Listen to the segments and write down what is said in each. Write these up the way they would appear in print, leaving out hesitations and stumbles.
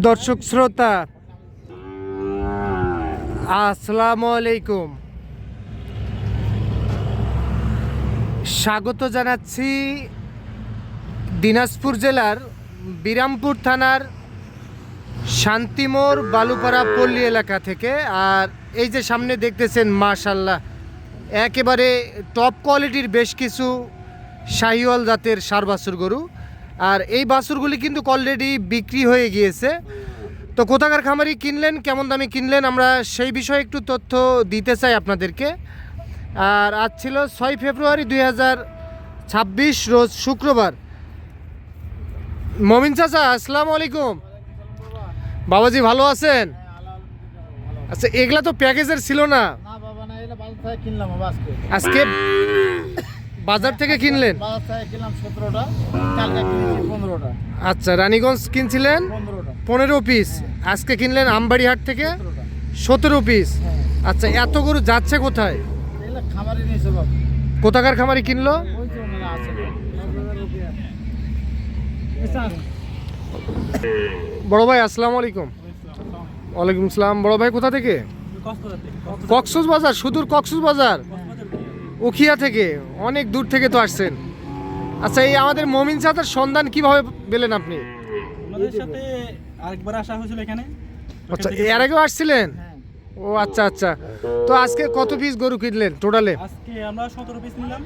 দর্শক শ্রোতা আসসালামু আলাইকুম, স্বাগত জানাচ্ছি দিনাজপুর জেলার বিরামপুর থানার শান্তিমোড় বালুপাড়া পল্লী এলাকা থেকে। আর এই যে সামনে দেখতেছেন মাশাআল্লাহ একেবারে টপ কোয়ালিটির বেশ কিছু শাহিওয়াল জাতের ষাঁড় বাছুর গরু। আর এই বাছুরগুলি কিন্তু অলরেডি বিক্রি হয়ে গিয়েছে। তো কোথাকার খামারি কিনলেন, কেমন দামে কিনলেন, আমরা সেই বিষয়ে একটু তথ্য দিতে চাই আপনাদেরকে। আর আজ ছিল 6 ফেব্রুয়ারি 2026 রোজ শুক্রবার। মমিন চাচা আসসালামু আলাইকুম। বাবাজি ভালো আছেন? আচ্ছা, এগুলা তো প্যাকেজের ছিল না। আজকে বাজার থেকে কিনলেন? আচ্ছা, রানীগঞ্জ কিনছিলেন 15 পিস, আজকে কিনলেন আমবাড়ি হাট থেকে 17 পিস। আচ্ছা, এত গরু যাচ্ছে কোথায়? কোথাকার খামারি কিনলো? বড় ভাই আসসালামু আলাইকুম। ওয়ালাইকুম আসসালাম। বড় ভাই কোথা থেকে? কক্সবাজার। সুদূর কক্সবাজার, উখিয়া থেকে, অনেক দূর থেকে তো আসছেন। আচ্ছা, এই আমাদের মমিন চাচার সন্ধান কিভাবে পেলেন আপনি? আমাদের সাথে আরেকবার আসা হয়েছিল এখানে। আচ্ছা, এর আগেও আসছিলেন? ও আচ্ছা আচ্ছা। তো আজকে কত পিস গরু কিনলেন টোটালে? আজকে আমরা 17 পিস নিলাম।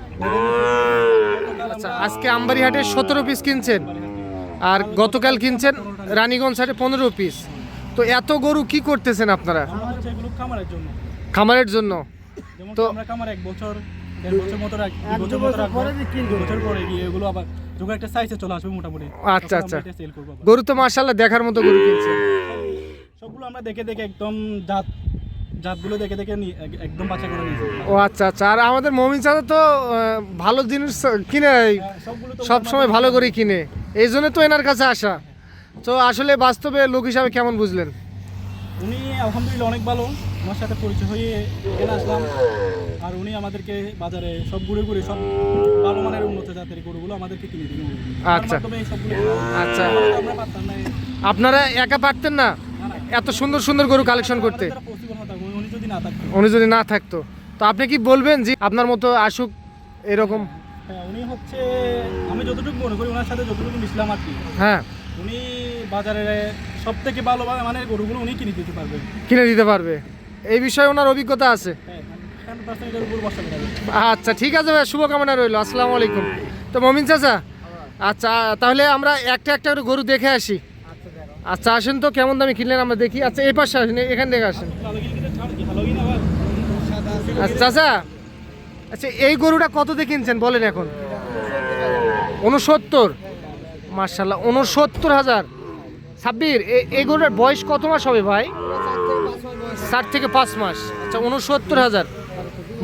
আচ্ছা, আজকে আমবাড়ি হাটে 17 পিস কিনছেন, আর গতকাল কিনছেন রানীগঞ্জ হাটে 15 পিস। তো এত গরু কি করতেছেন আপনারা? এগুলো খামারের জন্য। খামারের জন্য? তো আমরা খামার 1 বছর 1.5 বছর মতো রাখি, 2 বছর পরে 3 বছর পরে গিয়ে এগুলো আবার যখন একটা সাইজে চলে আসবে মোটামুটি। আচ্ছা আচ্ছা। গরু তো মাশাআল্লাহ দেখার মতো গরু কিনছেন। সবগুলো আমরা দেখে দেখে একদম জাতগুলো দেখে দেখে একদম বাছাই করে নিয়েছি। ও আচ্ছা আচ্ছা। আর আমাদের মমিন চাচা তো ভালো জিনিস কিনে, সব সময় ভালো করে কিনে, এই জন্য তো এনার কাছে আসা। তো আসলে বাস্তবে লোক হিসাবে কেমন বুঝলেন? উনি আলহামদুলিল্লাহ অনেক ভালো, আমার সাথে পরিচয় হয়ে এখানে আসলাম। আর উনি আমাদেরকে বাজারে সব ঘুরে ঘুরে সব ভালো মানের উন্নত জাতের গরুগুলো আমাদেরকে কিনে দিন। আচ্ছা আচ্ছা। আপনারা একা পারতেন না এত সুন্দর সুন্দর গরু কালেকশন করতে? উনি যদি না থাকতো তো আপনি কি বলবেন যে আপনার মতো আসুক এরকম? উনি হচ্ছে, আমি যতটুকু মনে করি ওনার সাথে যতটুকু মিশলাম আর কি, হ্যাঁ, উনি বাজারে সব থেকে ভালো মানের গরুগুলো উনি কিনে দিতে পারবে। এই বিষয়ে ওনার অভিজ্ঞতা আছে। আচ্ছা ঠিক আছে ভাই, শুভকামনা রইল। আসসালামু আলাইকুম। তো মমিন চাচা, আচ্ছা তাহলে আমরা একটা একটা করে গরু দেখে আসি। আচ্ছা আসেন তো, কেমন দামে কিনলেন আমরা দেখি। আচ্ছা এই পাশে আসেন, এখান থেকে আসেন। আচ্ছা চাচা, আচ্ছা এই গরুটা কত দিয়ে কিনছেন বলেন এখন? 69। মাশাআল্লাহ, 69,000। সাব্বির, এই গরুটার বয়স কত মাস হবে ভাই? 4 থেকে 5 মাস। আচ্ছা 69,000।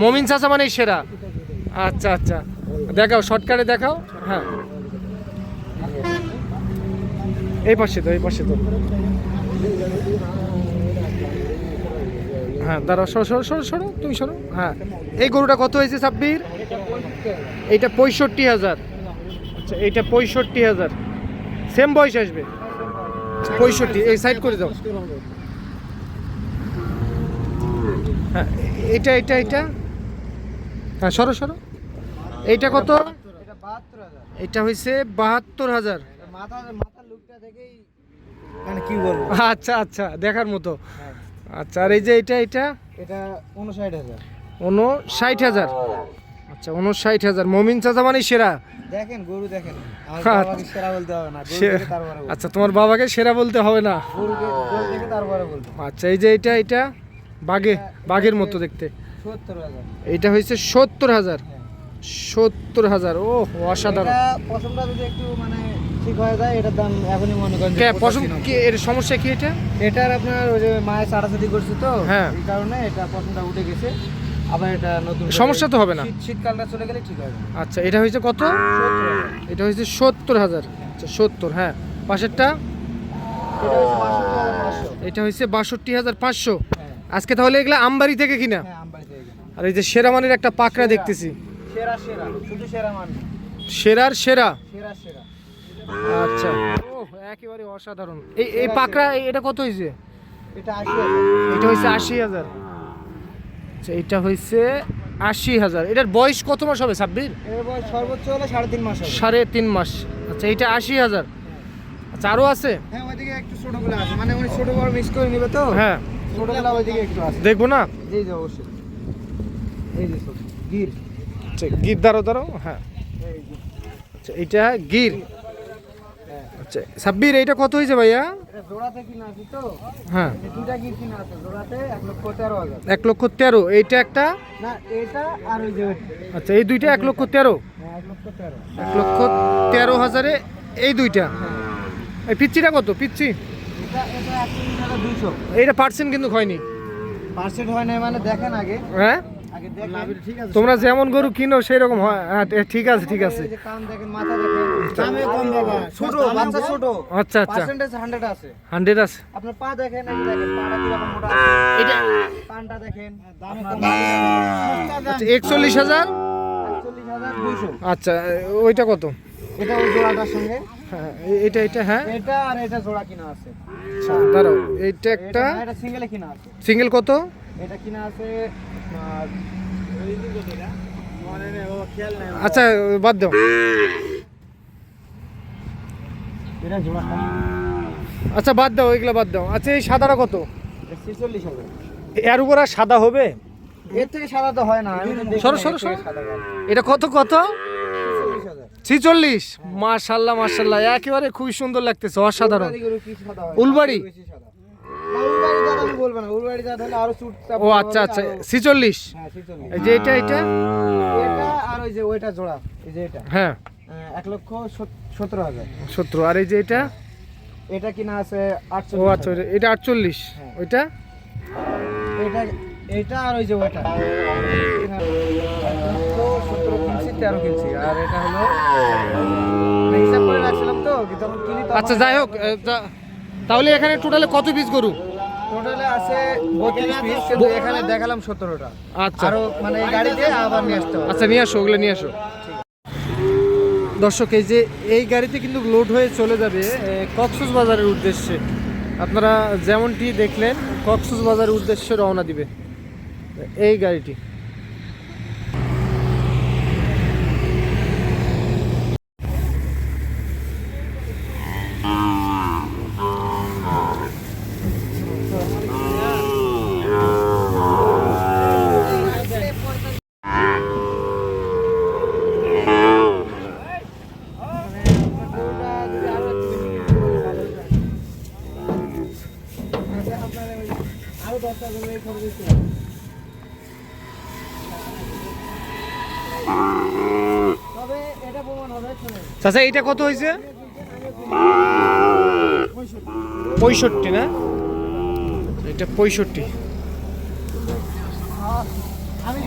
মমিন চাচা মানে সেরা। আচ্ছা আচ্ছা, দেখাও, শর্টকাটে দেখাও। হ্যাঁ এই পাশে তো, এই পাশে তো। হ্যাঁ দাঁড়াও, সরো সরো সরো সরো, তুমি সরো। হ্যাঁ, এই গরুটা কত হয়েছে সাব্বির? এইটা 65,000। আচ্ছা এইটা 65,000। সেম বয়স আসবে 65। এই সাইড করে দাও। হ্যাঁ এইটা এইটা এইটা, হ্যাঁ সরো সরো। এইটা কত? এটা হয়েছে 72,000। কি বলবো, আচ্ছা আচ্ছা, দেখার মতো। আচ্ছা, আর এই যে এটা 59,000। 59,000। আচ্ছা 59,000। মমিন চাচা মানে সেরা। দেখেন গরু দেখেন, আমার বাবাকে সেরা বলতে হবে না, গরু দেখে তারপরে বলবো। আচ্ছা, তোমার বাবাকে সেরা বলতে হবে না, গরু দেখে তারপরে বলবো। আচ্ছা এই যে এটা বাঘের মতো দেখতে। 70,000। এইটা হয়েছে 70,000। 70,000। ও অসাধারণ। এটা পশমটা যদি একটু মানে ঠিক হয়ে যায়, এটার দাম এখনই মনে করেন কে পশম কি, এর সমস্যা কি এটা? এটার আপনার ওই যে মায়ের সারাসারি করছে তো, হ্যাঁ, এই কারণে এটা পশমটা উঠে গেছে। আবার এটা নতুন সমস্যা তো হবে না, শীতকালটা চলে গেলে ঠিক হবে। আচ্ছা এটা হয়েছে কত? 70,000। এটা হয়েছে 70,000। আচ্ছা 70। হ্যাঁ, পাশেরটা এটা হয়েছে 62,500। আজকে তাহলে এগুলা আমবাড়ি থেকে কিনা? হ্যাঁ, আমবাড়ি থেকে কিনা। আর এই যে সেরামানের একটা পাকড়া দেখতেছি। সেরা শুধু সেরা মান, সেরার সেরা। সেরা আচ্ছা, ও একেবারে অসাধারণ। এই পাকড়া এটা কত হয়েছে? এটা 80,000। এটা হয়েছে 80,000। আচ্ছা, এটা হয়েছে 80,000। এটার বয়স কত মাস হবে সাব্বির? এর বয়স সর্বোচ্চ হলে 3.5 মাস হবে। 3.5 মাস। আচ্ছা, এটা 80,000। আচ্ছা, আরও আছে? হ্যাঁ, ওইদিকে একটু ছোটগুলো আছে, মানে উনি ছোট বড় মিক্স করে নেবে তো। হ্যাঁ, ছোটগুলো ওইদিকে একটু আছে। দেখবো না? জি জি অবশ্যই। এই যে ছোট গির। আচ্ছা, গির দাঁড়ো হ্যাঁ। এই যে আচ্ছা, এটা গির। আচ্ছা সাব্বির, এইটা কত হয়েছে ভাইয়া? এটা জোড়াতে কিনা আছে তো। হ্যাঁ, এই দুটা গির কিনা আছে জোড়াতে 1,13,000। 1,13,000। এইটা একটা? না, এটা আর ওই যে ওইটা। আচ্ছা, এই দুইটা 1,13,000। হ্যাঁ, 1,13,000। 1,13,000 এই দুইটা। এই পিচ্চিটা কত পিচ্চি? এটা 31,200। এইটা পার্সেন্ট কিন্তু হয়নি। পার্সেন্ট হয় না মানে দেখেন আগে। হ্যাঁ, আগে দেখেন। ঠিক আছে। তোমরা যেমন গরু কিনো সেই রকম হয়। হ্যাঁ, ঠিক আছে ঠিক আছে। এই যে কান দেখেন, মাথা দেখেন। দামে কম বাবা। ছোট বাচ্চা ছোট। আচ্ছা আচ্ছা, পার্সেন্টেজ 100 আছে। 100 আছে। আপনার পা দেখেন, এই যে দেখেন পাটা কি রকম মোটা আছে। এটা কানটা দেখেন। দামে আচ্ছা 41,000। 41,200। আচ্ছা, ওইটা কত? এটা ওই জোড়াটার সঙ্গে। হ্যাঁ, এটা হ্যাঁ। এটা আর এটা জোড়া কিনা আছে। আচ্ছা, দাঁড়াও, এইটা একটা এটা সিঙ্গেলে কিনা আছে। সিঙ্গেল কত? এটা কিনা আছে মনে নেই বাবা, খেয়াল নাই। আচ্ছা, বাদ দাও। এটা জোড়া আচ্ছা, বাদ দাও, ওইগুলো বাদ দাও। আচ্ছা, এই সাদাটা কত? 46,000। এর উপর আর সাদা হবে? এর থেকে সাদা তো হয় না। আমি তো দেখি সরো, না, সরো, এর থেকে সরো। সাদা হয়। এটা কত? 46,000। 46। মাশাআল্লাহ মাশাআল্লাহ, একেবারে খুবই সুন্দর লাগতেছে, অসাধারণ। উলবাড়ি গরু কি সাদা হয়? উলবাড়ি? বেশি সাদা। না, উলবাড়ি জাত আমি বলবো না। উলবাড়ি জাত হলে আরো চুটচাপ ও আচ্ছা আচ্ছা, 46। হ্যাঁ, 46। এই যে এটা এটা আর ওই যে ওইটা জোড়া, এই যে এটা হ্যাঁ 1,17,000। 17। আর এই যে এটা? এটা কিনা আছে ও 48,000। আচ্ছা, এটা 48। হ্যাঁ। ওইটা? এটা এটা আর ওই যে ওইটা 1,17 কিনছি, 13 কিনছি। আর এটা হলো আমি হিসাব করে রাখছিলাম তো, যখন কিনি তখন। আচ্ছা, যাই হোক, তাহলে এখানে টোটালে কত পিস গরু? টোটালে আছে 32 পিস, কিন্তু এখানে দেখালাম 17টা। আচ্ছা আরো মানে এই গাড়িতে আবার নিয়ে আসতে হবে। আচ্ছা, নিয়ে আসো, ওগুলো নিয়ে আসো। দর্শক, এই যে এই গাড়িতে কিন্তু লোড হয়ে চলে যাবে কক্সবাজারের উদ্দেশ্যে। আপনারা যেমনটি দেখলেন, কক্সবাজারের উদ্দেশ্যে রওনা দিবে এই গাড়িটি। আরো 10টা গরু এই খরচ হইছে। তবে এটা প্রমাণ হবে, শুনেন। চাচা, এইটা কত হয়েছে? 65 না? এটা 65। আমি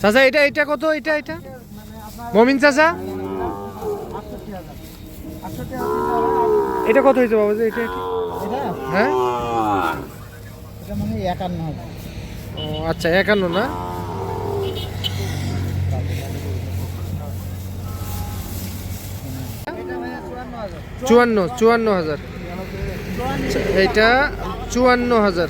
চাচা, এটা কত? এটা মমিন চাচা, 68,000। এটা কত হয়েছে বাবা? এটা এটা হ্যাঁ, এটা মানে 51,000। ও আচ্ছা, 51 না? এটা ভাইয়া 54,000। 54,000। আচ্ছা, এইটা 54,000।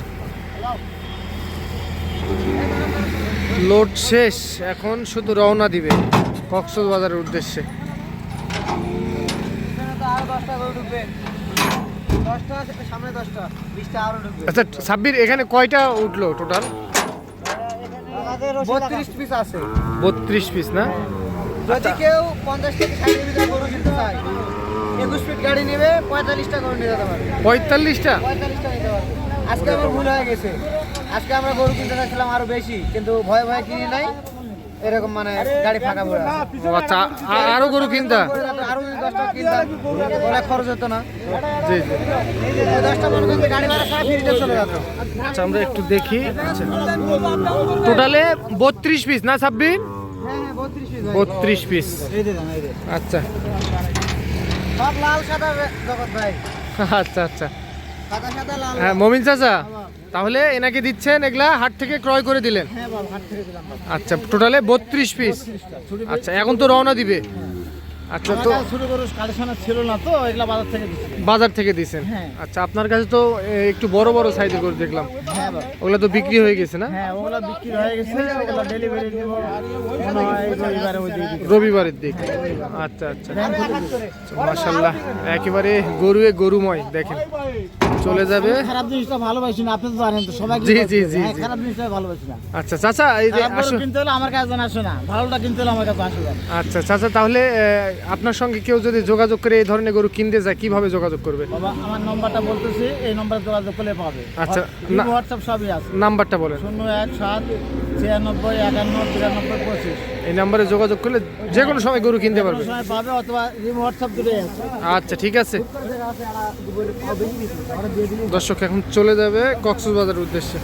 লোড শেষ, এখন শুধু রওনা দিবে কক্সবাজারের উদ্দেশ্যে। এখানে তো আরো 10টা গরু ঢুকবে। 10টা আছে, সামনে 10টা, 20টা আরো ঢুকবে। আচ্ছা সাব্বির, এখানে কয়টা উঠলো টোটাল? আমাদের 32 পিস আছে। 32 পিস না? যদি কেউ 50 থেকে 60 এর ভিতরে গরু কিনতে চায়, 21 ফিট গাড়ি নেবে, 45টা গরু নিয়ে যেতে পারবে। 45টা? 45টা নিতে পারবে। আজকে আমার ভুল হয়ে গেছে। আজকে আমরা গরু কিনতে চাইছিলাম আরো বেশি, কিন্তু ভয়ে ভয়ে কিনি নাই। এরকম মানে গাড়ি ফাঁকা পড়ে আছে। ও আচ্ছা, আরো গরু কিনতা? আরো যদি 10টা কিনতাম, অনেক খরচ হতো না। জি জি। ওই 10টা মনে করেন যে গাড়ি ভাড়া ছাড়া ফ্রিতে চলে যেত। আচ্ছা, আমরা একটু দেখি। আচ্ছা, টোটালে 32 পিস না সাব্বির? হ্যাঁ হ্যাঁ, 32 পিস। 32 পিস। এই দেখুন, এই দেখুন। আচ্ছা সব লাল সাদা জগৎ ভাই। আচ্ছা আচ্ছা। সাদা সাদা লাল। হ্যাঁ মমিন চাচা, লাল। তাহলে এনাকে দিচ্ছেন এগুলা হাট থেকে ক্রয় করে দিলেন? হ্যাঁ বাবা, হাট থেকে দিলাম বাবা। আচ্ছা, টোটালে 32 পিস। আচ্ছা, এখন তো রওনা দিবে। আচ্ছা, তো ছোট গরু কালেকশন ছিল না, তো এগুলা বাজার থেকে দিচ্ছি। বাজার থেকে দিছেন? হ্যাঁ। আচ্ছা, আপনার কাছে তো একটু বড় বড় সাইজের গরু দেখলাম, হ্যাঁ বাবা। ওগুলা তো বিক্রি হয়ে গেছে না? হ্যাঁ, ওগুলা বিক্রি হয়ে গেছে, ওগুলা ডেলিভারি দেব মনে হয় রবিবারে, ওই দিকে রবিবারের দিক। আচ্ছা আচ্ছা, মাশাআল্লাহ, একেবারে গরুময় দেখেন, চলে যাবে। খারাপ জিনিসটা ভালোবাসি না, আপনি তো জানেন তো, সবাই জি, জি, জি, জি। খারাপ জিনিসটা ভালোবাসি না। আচ্ছা চাচা, এই যে খারাপ গরু আসো। কিনতে হলে আমার কাছে আসে না, ভালোটা কিনতে হলে আমার কাছে আসে না। আচ্ছা চাচা, তাহলে আপনার সঙ্গে কেউ যদি যোগাযোগ করে এই ধরনের গরু কিনতে যায় কিভাবে যোগাযোগ করবে? বাবা, আমার নাম্বারটা বলতেছি, এই নাম্বারে যোগাযোগ করলে পাবে। আচ্ছা, হোয়াটসঅ্যাপ সবই আছে। নাম্বারটা বলেন। 017 96 51 93 25। এই নাম্বারে যোগাযোগ করলে যে কোনো সময় গরু কিনতে পারবে। কোনো সময় পাবে, অথবা হোয়াটসঅ্যাপ দুটোই আছে। আচ্ছা ঠিক আছে দর্শক, এখন চলে যাবে কক্সবাজারের উদ্দেশ্যে।